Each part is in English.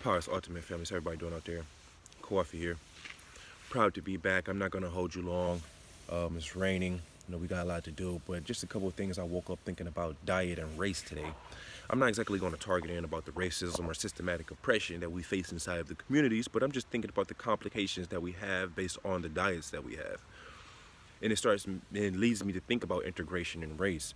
Power's Ultimate Families, everybody doing out there? Kwofi here. Proud to be back. I'm not going to hold you long. It's raining. We got a lot to do, but just a couple of things I woke up thinking about diet and race today. I'm not exactly going to target in about the racism or systematic oppression that we face inside of the communities, but I'm just thinking about the complications that we have based on the diets that we have. And it leads me to think about integration and race.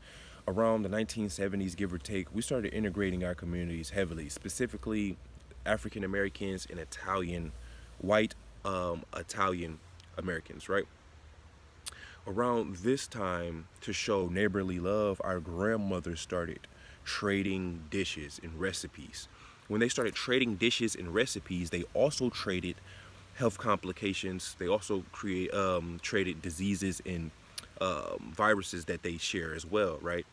Around the 1970s, give or take, we started integrating our communities heavily, specifically African Americans and white Italian Americans, right? Around this time, to show neighborly love, our grandmothers started trading dishes and recipes. When they started trading dishes and recipes, they also traded health complications. They also traded diseases and viruses that they share as well, right?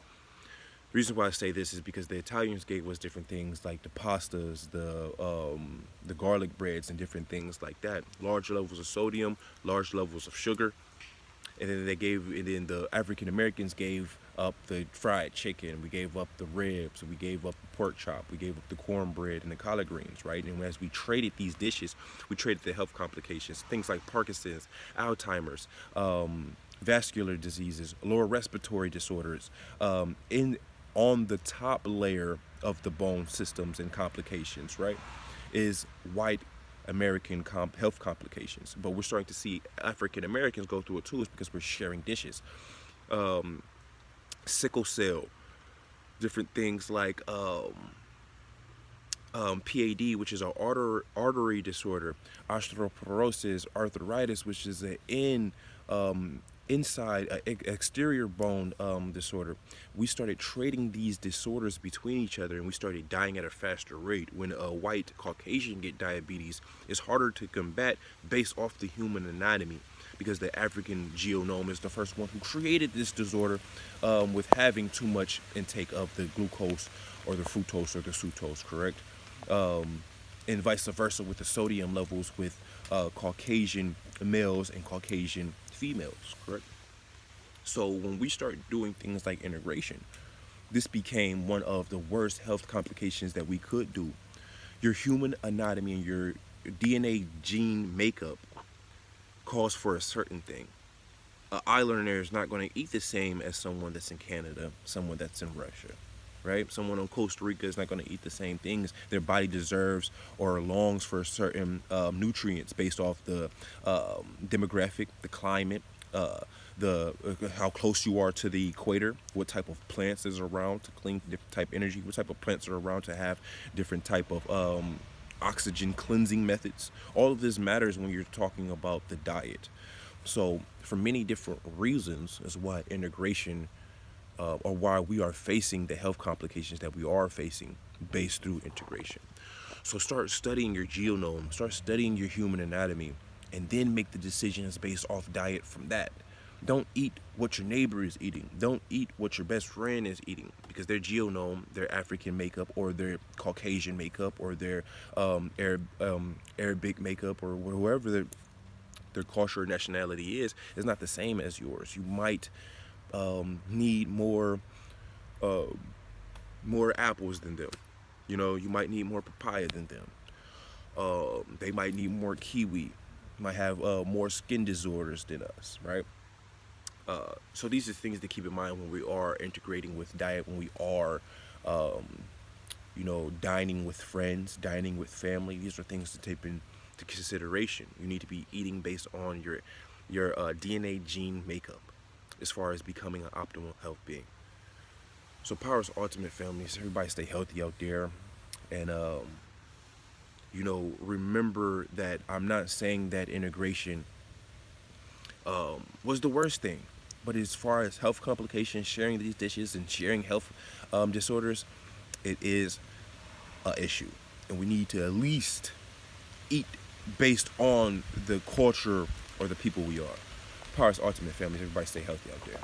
The reason why I say this is because the Italians gave us different things like the pastas, the garlic breads, and different things like that. Large levels of sodium, large levels of sugar, and then the African Americans gave up the fried chicken. We gave up the ribs. We gave up the pork chop. We gave up the cornbread and the collard greens, right? And as we traded these dishes, we traded the health complications, things like Parkinson's, Alzheimer's, vascular diseases, lower respiratory disorders, on the top layer of the bone systems and complications, right, is white American health complications. But we're starting to see African Americans go through it too, is because we're sharing dishes. Sickle cell, different things like PAD, which is an artery disorder, osteoporosis, arthritis, which is an exterior bone disorder. We started trading these disorders between each other, and we started dying at a faster rate. When a white Caucasian get diabetes, it's harder to combat based off the human anatomy, because the African genome is the first one who created this disorder with having too much intake of the glucose or the fructose or the sucrose, correct? And vice versa with the sodium levels with Caucasian males and Caucasian females, correct? So when we start doing things like integration, this became one of the worst health complications that we could do. Your human anatomy and your DNA gene makeup calls for a certain thing. An islander is not going to eat the same as someone that's in Canada, someone that's in Russia, right? Someone in Costa Rica is not going to eat the same things. Their body deserves or longs for certain nutrients based off the demographic, the climate, how close you are to the equator, what type of plants is around to clean different type of energy, what type of plants are around to have different type of oxygen cleansing methods. All of this matters when you're talking about the diet. So for many different reasons is why integration or why we are facing the health complications that we are facing based through integration. So start studying your genome, start studying your human anatomy, and then make the decisions based off diet from that. Don't eat what your neighbor is eating. Don't eat what your best friend is eating, because their genome, their African makeup, or their Caucasian makeup, or their Arabic makeup, or whoever their culture or nationality is not the same as yours. You might need more apples than them. You might need more papaya than them. They might need more kiwi. Might have more skin disorders than us, right? So these are things to keep in mind when we are integrating with diet, when we are, dining with friends, dining with family. These are things to take into consideration. You need to be eating based on your DNA gene makeup as far as becoming an optimal health being. So Power's Ultimate Families, everybody stay healthy out there. And, remember that I'm not saying that integration was the worst thing. But as far as health complications, sharing these dishes and sharing health disorders, it is an issue. And we need to at least eat based on the culture or the people we are. Power's Ultimate Families, everybody stay healthy out there.